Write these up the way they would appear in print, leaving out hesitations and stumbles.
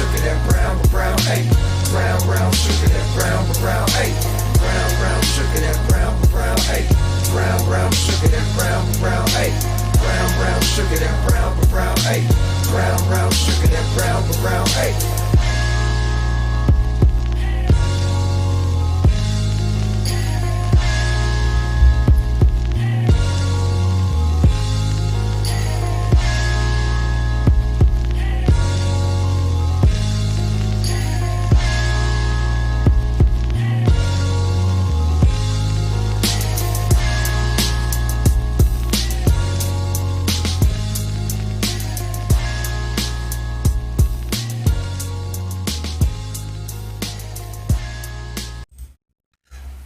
sugar, that brown, ayy. Brown, sugar, that brown, ayy. Brown, sugar, that brown, ayy. Brown, sugar, that brown, ayy. Brown, sugar, that brown, ayy. Brown, sugar, that brown, ayy.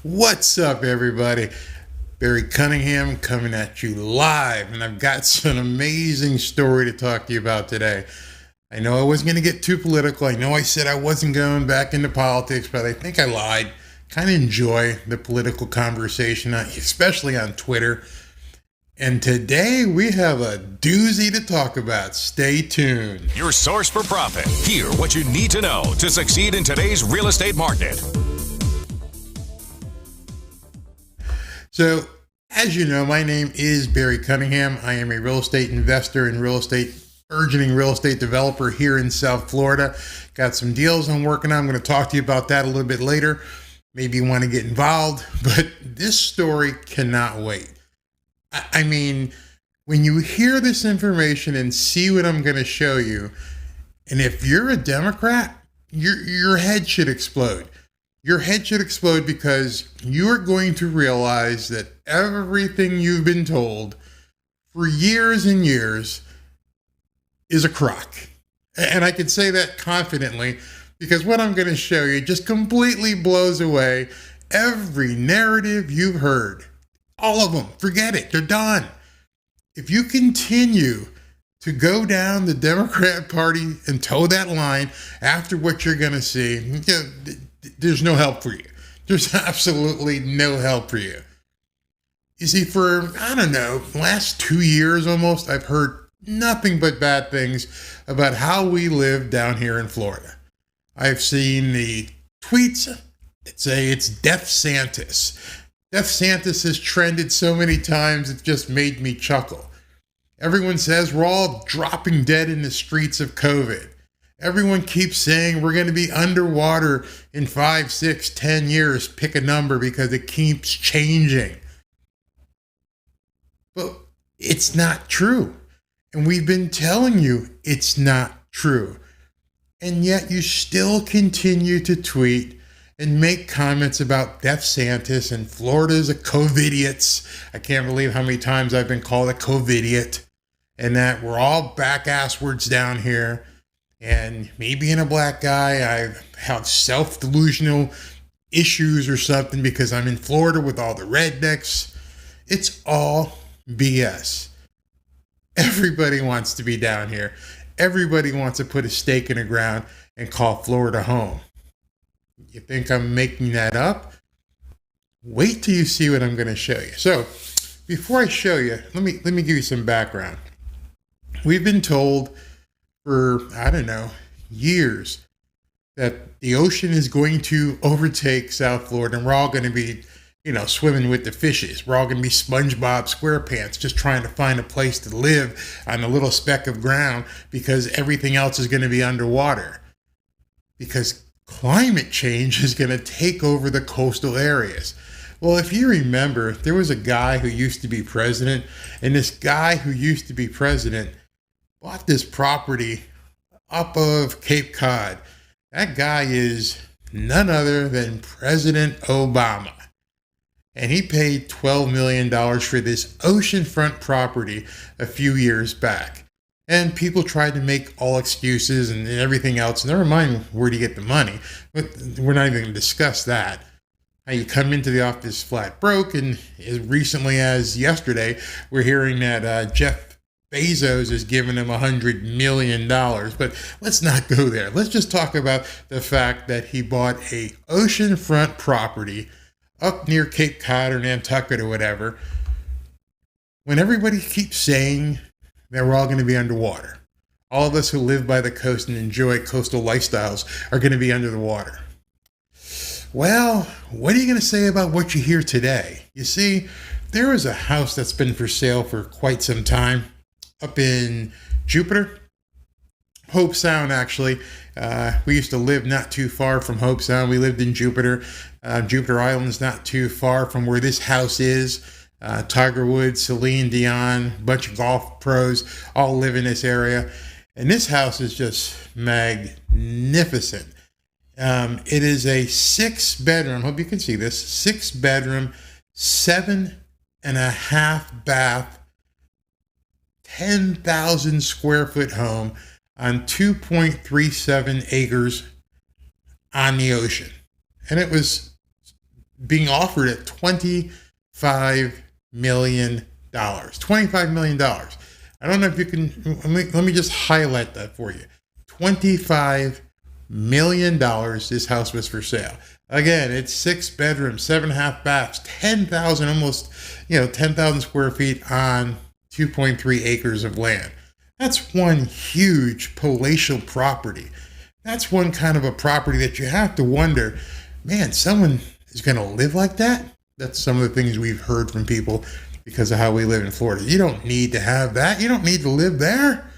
What's up, everybody? Barry Cunningham coming at you live, and I've got some amazing story to talk to you about today. I know I wasn't going to get too political. I know I said I wasn't going back into politics, but I think I lied. Kind of enjoy the political conversation, especially on Twitter. And today we have a doozy to talk about. Stay tuned. Your source for profit. Hear what you need to know to succeed in today's real estate market. So, as you know, my name is Barry Cunningham. I am a real estate investor and burgeoning real estate developer here in South Florida. Got some deals I'm working on. I'm going to talk to you about that a little bit later. Maybe you want to get involved, but this story cannot wait. I mean, when you hear this information and see what I'm going to show you, and if you're a Democrat, your head should explode. Your head should explode because you are going to realize that everything you've been told for years and years is a crock. And I can say that confidently because what I'm going to show you just completely blows away every narrative you've heard. All of them. Forget it. They're done. If you continue to go down the Democrat Party and toe that line after what you're going to see, there's no help for you. There's absolutely no help for you. You see, for, the last 2 years almost, I've heard nothing but bad things about how we live down here in Florida. I've seen the tweets that say it's Death Santis. Death Santis has trended so many times, it just made me chuckle. Everyone says we're all dropping dead in the streets of COVID. Everyone keeps saying we're going to be underwater in 5, 6, 10 years. Pick a number because it keeps changing. But it's not true. And we've been telling you it's not true. And yet you still continue to tweet and make comments about Death Santis and Florida's a COVIDiots. I can't believe how many times I've been called a COVIDiot. And that we're all back asswards down here. And me being a black guy, I have self-delusional issues or something because I'm in Florida with all the rednecks. It's all BS. Everybody wants to be down here. Everybody wants to put a stake in the ground and call Florida home. You think I'm making that up? Wait till you see what I'm going to show you. So, before I show you, let me give you some background. We've been told for, years that the ocean is going to overtake South Florida and we're all going to be, swimming with the fishes. We're all going to be SpongeBob SquarePants, just trying to find a place to live on a little speck of ground because everything else is going to be underwater. Because climate change is going to take over the coastal areas. Well, if you remember, there was a guy who used to be president, and this guy who used to be president bought this property up of Cape Cod. That guy is none other than President Obama. And he paid $12 million for this oceanfront property a few years back. And people tried to make all excuses and everything else. Never mind where do you get the money. But we're not even going to discuss that. How you come into the office flat broke. And as recently as yesterday, we're hearing that Jeff Bezos is giving him $100 million. But let's not go there. Let's just talk about the fact that he bought a oceanfront property up near Cape Cod or Nantucket or whatever. When everybody keeps saying that we're all going to be underwater. All of us who live by the coast and enjoy coastal lifestyles are going to be under the water. Well, what are you going to say about what you hear today? You see, there is a house that's been for sale for quite some time up in Jupiter. Hobe Sound, actually. We used to live not too far from Hobe Sound. We lived in Jupiter. Jupiter Island is not too far from where this house is. Tiger Woods, Celine Dion, a bunch of golf pros all live in this area. And this house is just magnificent. It is a 6-bedroom, hope you can see this, 6-bedroom, 7.5 bath, 10,000 square foot home on 2.37 acres on the ocean. And it was being offered at $25 million. $25 million. I don't know if you can, let me just highlight that for you. $25 million this house was for sale. Again, it's 6 bedrooms, 7.5 baths, 10,000, almost, 10,000 square feet on 2.3 acres of land. That's one huge palatial property. That's one kind of a property that you have to wonder, man, someone is going to live like that? That's some of the things we've heard from people because of how we live in Florida. You don't need to have that. You don't need to live there.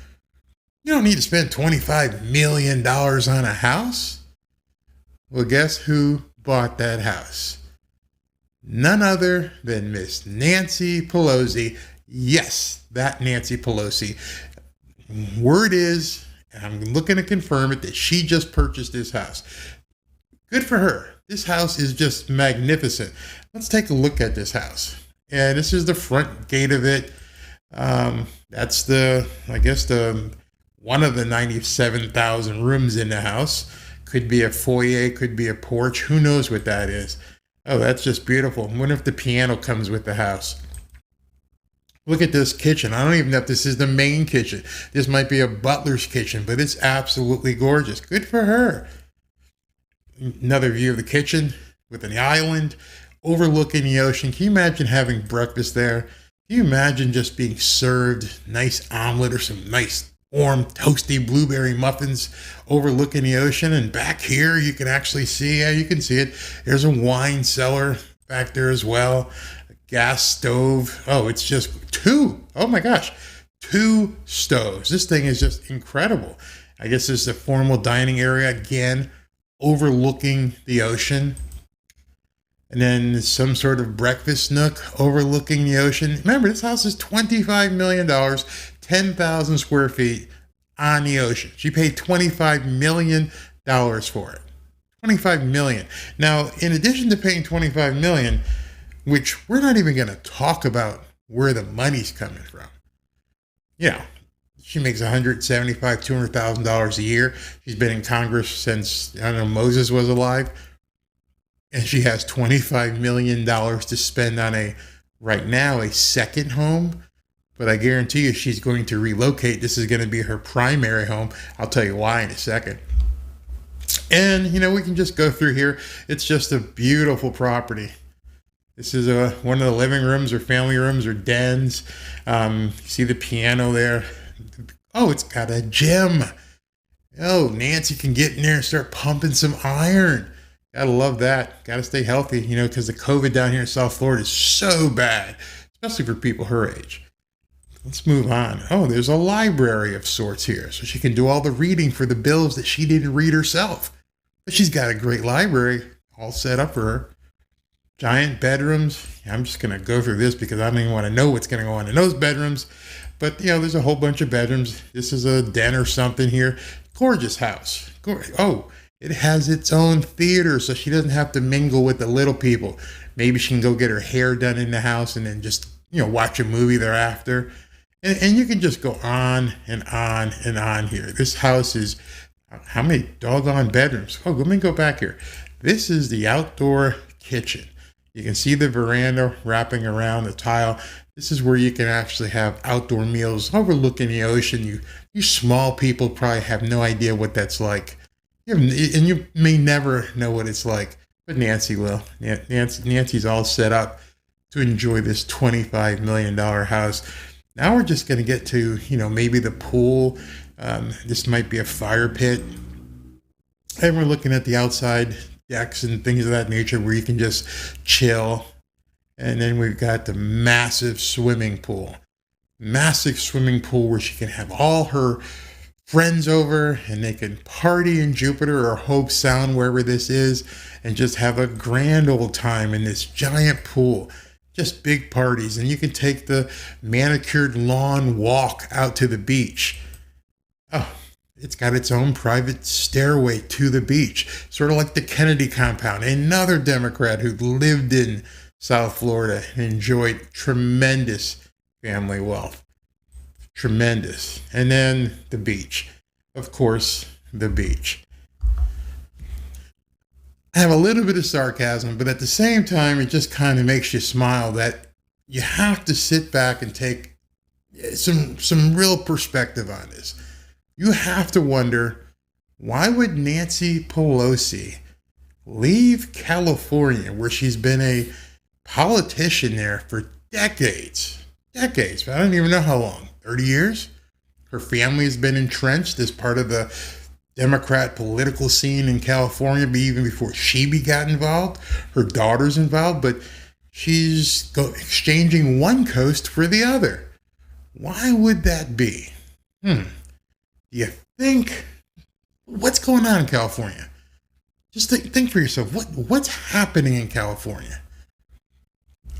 You don't need to spend $25 million on a house. Well, guess who bought that house? None other than Miss Nancy Pelosi. Yes, that Nancy Pelosi. Word is, and I'm looking to confirm it, that she just purchased this house. Good for her. This house is just magnificent. Let's take a look at this house. And this is the front gate of it. That's the one of the 97,000 rooms in the house. Could be a foyer, could be a porch. Who knows what that is? Oh, that's just beautiful. I wonder if the piano comes with the house. Look at this kitchen. I don't even know if this is the main kitchen. This might be a butler's kitchen, but it's absolutely gorgeous. Good for her. Another view of the kitchen with an island overlooking the ocean. Can you imagine having breakfast there? Can you imagine just being served nice omelet or some nice warm toasty blueberry muffins overlooking the ocean? And back here you can actually see, you can see it. There's a wine cellar back there as well. A gas stove. Oh, it's just two stoves. This thing is just incredible. I guess this is a formal dining area again, overlooking the ocean. And then some sort of breakfast nook overlooking the ocean. Remember, this house is $25 million, 10,000 square feet on the ocean. She paid $25 million for it. $25 million. Now, in addition to paying $25 million, which we're not even going to talk about where the money's coming from. She makes $175,000, $200,000 a year. She's been in Congress since, Moses was alive. And she has $25 million to spend on right now, a second home. But I guarantee you she's going to relocate. This is going to be her primary home. I'll tell you why in a second. And, we can just go through here. It's just a beautiful property. This is one of the living rooms or family rooms or dens. You see the piano there. Oh, it's got a gym. Oh, Nancy can get in there and start pumping some iron. Gotta love that. Gotta stay healthy, because the COVID down here in South Florida is so bad, especially for people her age. Let's move on. Oh, there's a library of sorts here, so she can do all the reading for the bills that she didn't read herself. But she's got a great library all set up for her. Giant bedrooms. I'm just going to go through this because I don't even want to know what's going to go on in those bedrooms. But, there's a whole bunch of bedrooms. This is a den or something here. Gorgeous house. Oh, it has its own theater, so she doesn't have to mingle with the little people. Maybe she can go get her hair done in the house and then just, watch a movie thereafter. And you can just go on and on and on here. This house is, how many doggone bedrooms? Oh, let me go back here. This is the outdoor kitchen. You can see the veranda wrapping around the tile. This is where you can actually have outdoor meals overlooking the ocean. You small people probably have no idea what that's like. And you may never know what it's like, but Nancy will. Nancy's all set up to enjoy this $25 million house. Now we're just going to get to, maybe the pool. This might be a fire pit. And we're looking at the outside decks and things of that nature where you can just chill. And then we've got the massive swimming pool. Massive swimming pool where she can have all her friends over and they can party in Jupiter or Hobe Sound, wherever this is, and just have a grand old time in this giant pool. Just big parties. And you can take the manicured lawn walk out to the beach. Oh, it's got its own private stairway to the beach, sort of like the Kennedy compound. Another Democrat who lived in South Florida and enjoyed tremendous family wealth. Tremendous. And then the beach. Of course, the beach. I have a little bit of sarcasm, but at the same time, it just kind of makes you smile that you have to sit back and take some real perspective on this. You have to wonder, why would Nancy Pelosi leave California, where she's been a politician there for decades, I don't even know how long, 30 years? Her family has been entrenched as part of the Democrat political scene in California, even before she got involved. Her daughter's involved, but she's exchanging one coast for the other. Why would that be? Do you think, what's going on in California? Just think for yourself, what's happening in California?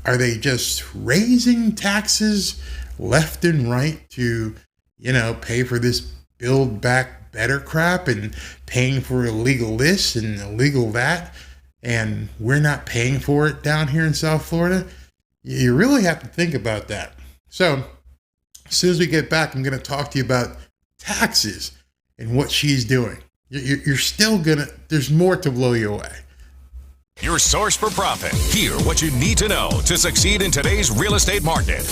Are they just raising taxes left and right to, pay for this Build Back Better crap and paying for illegal this and illegal that, and we're not paying for it down here in South Florida? You really have to think about that. So, as soon as we get back, I'm going to talk to you about taxes and what she's doing. You're still there's more to blow you away. Your source for profit. Hear what you need to know to succeed in today's real estate market.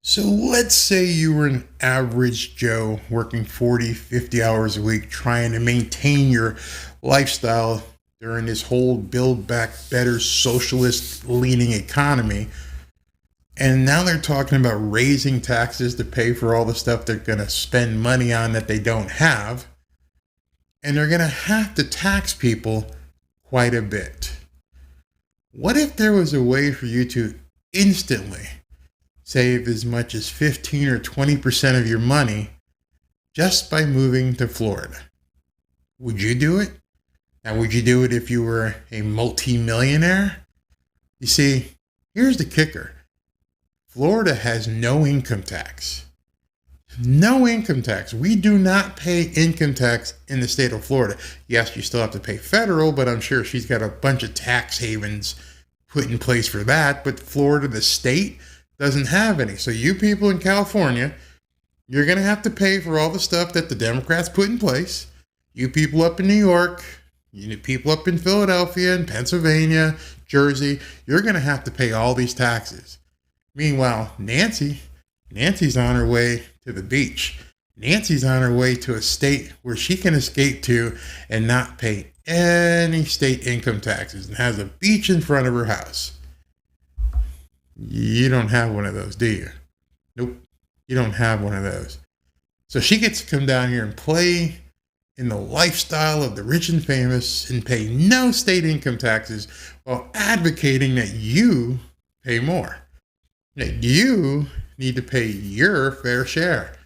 So let's say you were an average Joe working 40, 50 hours a week trying to maintain your lifestyle during this whole Build Back Better socialist leaning economy. And now they're talking about raising taxes to pay for all the stuff they're going to spend money on that they don't have. And they're going to have to tax people quite a bit. What if there was a way for you to instantly save as much as 15 or 20% of your money just by moving to Florida? Would you do it? Now, would you do it if you were a multi-millionaire? You see, here's the kicker. Florida has no income tax. No income tax. We do not pay income tax in the state of Florida. Yes, you still have to pay federal, but I'm sure she's got a bunch of tax havens put in place for that. But Florida, the state, doesn't have any. So you people in California, you're going to have to pay for all the stuff that the Democrats put in place. You people up in New York, you people up in Philadelphia and Pennsylvania, Jersey, you're going to have to pay all these taxes. Meanwhile, Nancy's on her way to the beach. Nancy's on her way to a state where she can escape to and not pay any state income taxes and has a beach in front of her house. You don't have one of those, do you? Nope. You don't have one of those. So she gets to come down here and play in the lifestyle of the rich and famous and pay no state income taxes while advocating that you pay more. That you need to pay your fair share.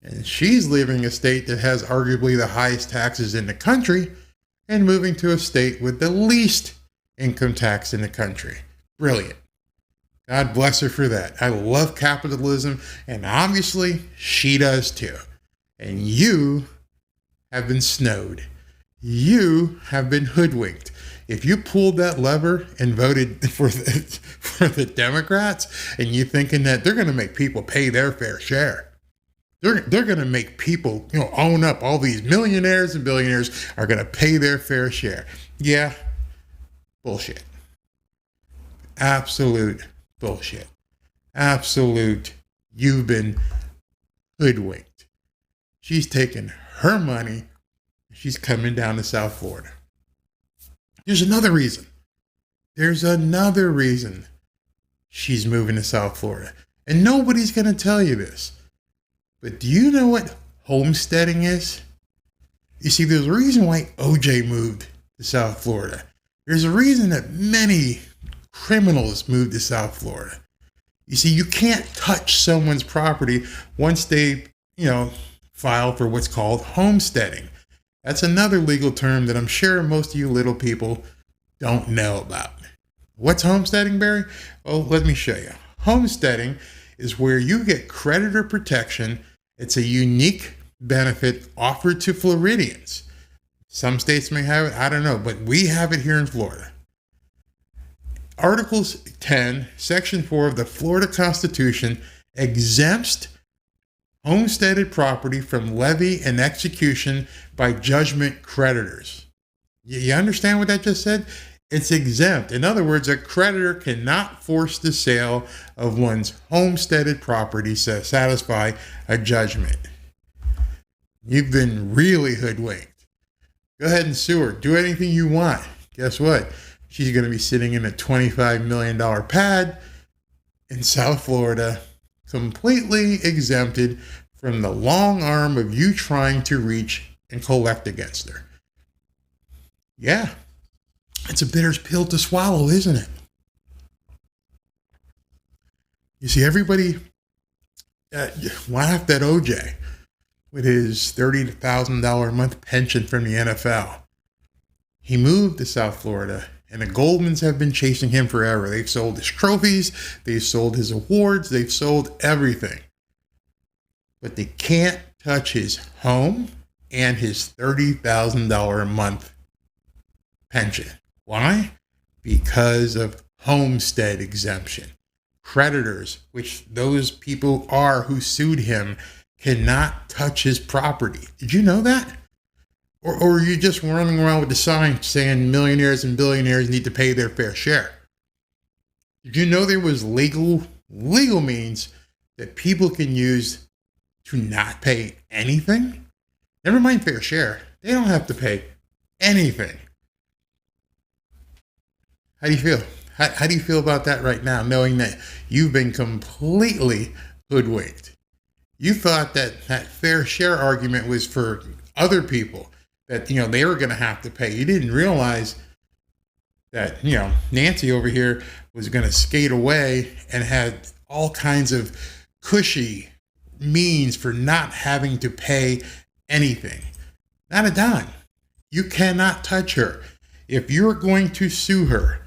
And she's leaving a state that has arguably the highest taxes in the country and moving to a state with the least income tax in the country. Brilliant. God bless her for that. I love capitalism, and obviously she does too. And you have been snowed. You have been hoodwinked. If you pulled that lever and voted for the Democrats, and you thinking that they're going to make people pay their fair share, they're going to make people own up. All these millionaires and billionaires are going to pay their fair share. Yeah, bullshit. Absolute bullshit. Absolute, you've been hoodwinked. She's taken her money. She's coming down to South Florida. There's another reason. She's moving to South Florida. And nobody's going to tell you this. But do you know what homesteading is? You see, there's a reason why OJ moved to South Florida. There's a reason that many criminals moved to South Florida. You see, you can't touch someone's property once they, file for what's called homesteading. That's another legal term that I'm sure most of you little people don't know about. What's homesteading, Barry? Well, let me show you. Homesteading is where you get creditor protection. It's a unique benefit offered to Floridians. Some states may have it, I don't know, but we have it here in Florida. Article 10, Section 4 of the Florida Constitution exempts homesteaded property from levy and execution by judgment creditors. You understand what that just said? It's exempt. In other words, a creditor cannot force the sale of one's homesteaded property to satisfy a judgment. You've been really hoodwinked. Go ahead and sue her. Do anything you want. Guess what? She's going to be sitting in a $25 million pad in South Florida, completely exempted from the long arm of you trying to reach and collect against her. Yeah, it's a bitter pill to swallow, isn't it? You see, everybody laughed at OJ with his $30,000 a month pension from the NFL. He moved to South Florida, and the Goldmans have been chasing him forever. They've sold his trophies, they've sold his awards, they've sold everything. But they can't touch his home and his $30,000 a month pension. Why? Because of homestead exemption. Creditors, which those people are who sued him, cannot touch his property. Did you know that? Or are you just running around with the sign saying millionaires and billionaires need to pay their fair share? Did you know there was legal means that people can use to not pay anything? Never mind fair share. They don't have to pay anything. How do you feel? How do you feel about that right now, knowing that you've been completely hoodwinked? You thought that fair share argument was for other people, that, they were going to have to pay. You didn't realize that, Nancy over here was going to skate away and had all kinds of cushy means for not having to pay anything. Not a dime. You cannot touch her. If you're going to sue her,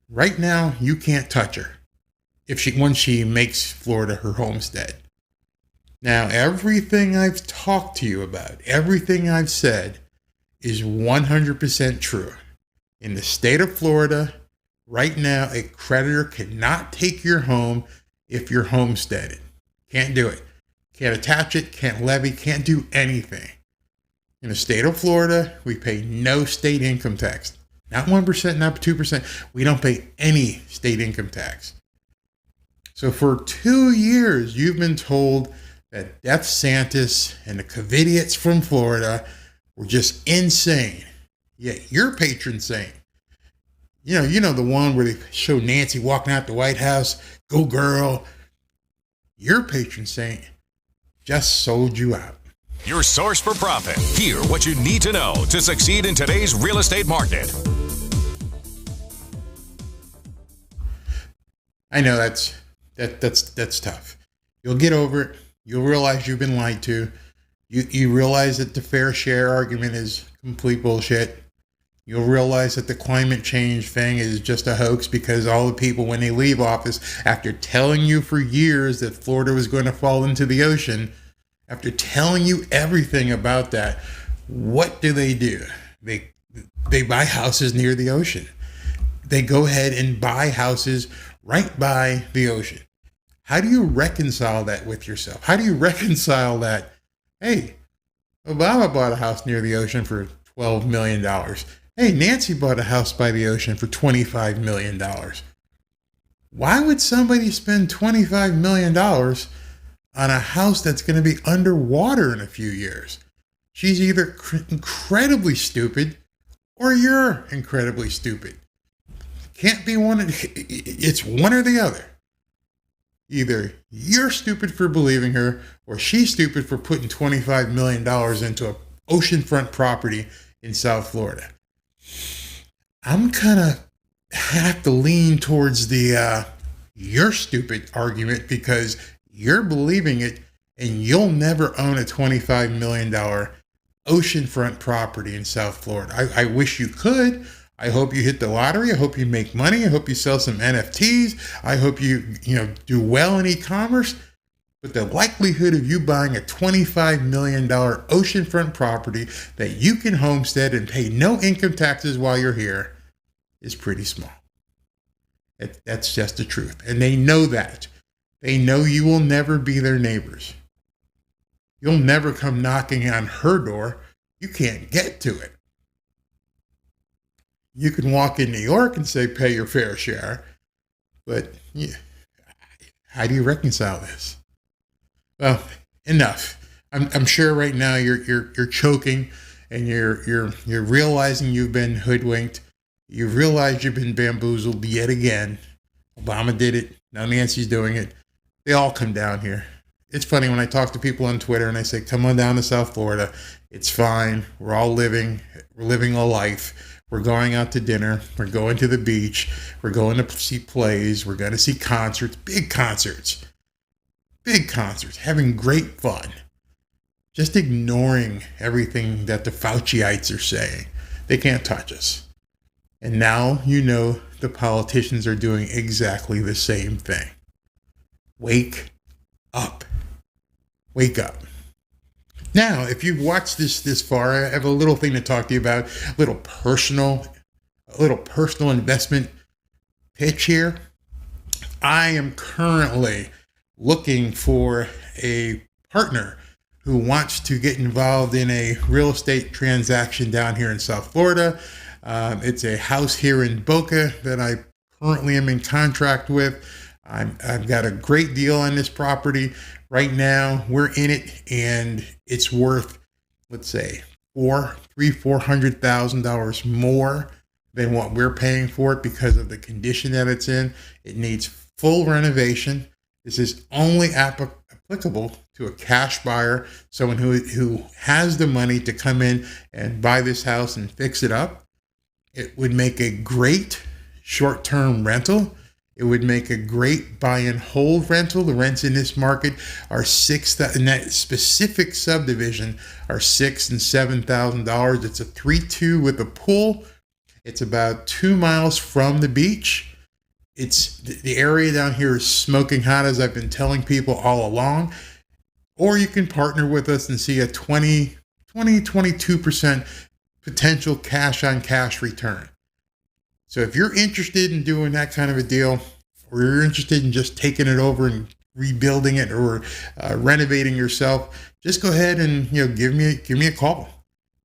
right now, you can't touch her once she makes Florida her homestead. Now, everything I've talked to you about, everything I've said is 100% true. In the state of Florida, right now, a creditor cannot take your home if you're homesteaded. Can't do it. Can't attach it, can't levy, can't do anything. In the state of Florida, we pay no state income tax. Not 1%, not 2%. We don't pay any state income tax. So for 2 years, you've been told that Death Santis and the Covidiots from Florida were just insane. Yet your patron saint, you know the one where they show Nancy walking out the White House, go girl. Your patron saint just sold you out. Your source for profit. Hear what you need to know to succeed in today's real estate market. I know that's tough. You'll get over it. You'll realize you've been lied to. You realize that the fair share argument is complete bullshit. You'll realize that the climate change thing is just a hoax, because all the people, when they leave office, after telling you for years that Florida was going to fall into the ocean, after telling you everything about that, what do? They buy houses near the ocean. They go ahead and buy houses right by the ocean. How do you reconcile that with yourself? How do you reconcile that? Hey, Obama bought a house near the ocean for $12 million. Hey, Nancy bought a house by the ocean for $25 million. Why would somebody spend $25 million on a house that's going to be underwater in a few years? She's either incredibly stupid or you're incredibly stupid. Can't be one. It's one or the other. Either you're stupid for believing her or she's stupid for putting $25 million into an oceanfront property in South Florida. I'm kind of have to lean towards the you're stupid argument because you're believing it and you'll never own a $25 million oceanfront property in South Florida. I wish you could. I hope you hit the lottery. I hope you make money. I hope you sell some NFTs. I hope you do well in e-commerce. But the likelihood of you buying a $25 million oceanfront property that you can homestead and pay no income taxes while you're here is pretty small. That's just the truth. And they know that. They know you will never be their neighbors. You'll never come knocking on her door. You can't get to it. You can walk in New York and say, pay your fair share. But how do you reconcile this? Well, enough. I'm sure right now you're choking and you're realizing you've been hoodwinked. You realize you've been bamboozled yet again. Obama did it. Now Nancy's doing it. They all come down here. It's funny when I talk to people on Twitter and I say, come on down to South Florida. It's fine. We're all living a life. We're going out to dinner. We're going to the beach. We're going to see plays. We're going to see concerts, big concerts, having great fun. Just ignoring everything that the Fauciites are saying. They can't touch us. And now the politicians are doing exactly the same thing. Wake up. Wake up. Now, if you've watched this far, I have a little thing to talk to you about, a little personal investment pitch here. I am currently looking for a partner who wants to get involved in a real estate transaction down here in South Florida. It's a house here in Boca that I currently am in contract with. I've got a great deal on this property. Right now, we're in it, and it's worth, let's say, $400,000 more than what we're paying for it because of the condition that it's in. It needs full renovation. This is only applicable to a cash buyer, someone who has the money to come in and buy this house and fix it up. It would make a great short-term rental. It would make a great buy and hold rental. The rents in this market are in that specific subdivision are $6,000 and $7,000. It's a 3-2 with a pool. It's about 2 miles from the beach. It's the area down here is smoking hot, as I've been telling people all along. Or you can partner with us and see a 22% potential cash on cash return. So if you're interested in doing that kind of a deal, or you're interested in just taking it over and rebuilding it or renovating yourself, just go ahead and give me a call.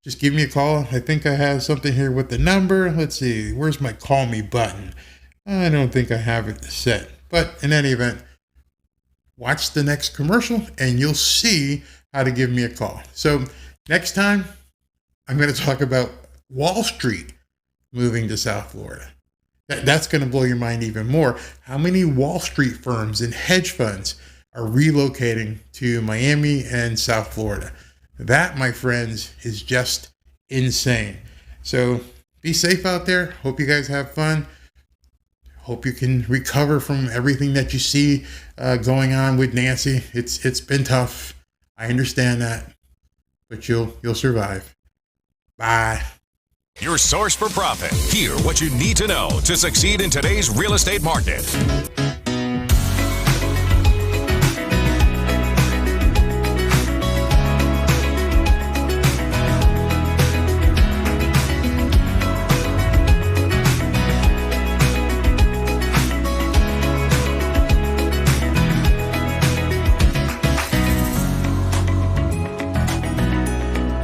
Just give me a call. I think I have something here with the number. Let's see. Where's my call me button? I don't think I have it set. But in any event, watch the next commercial and you'll see how to give me a call. So next time, I'm going to talk about Wall Street moving to South Florida. That's going to blow your mind even more. How many Wall Street firms and hedge funds are relocating to Miami and South Florida? That, my friends, is just insane. So be safe out there. Hope you guys have fun. Hope you can recover from everything that you see going on with Nancy. It's been tough. I understand that, but you'll survive. Bye. Your source for profit. Hear what you need to know to succeed in today's real estate market.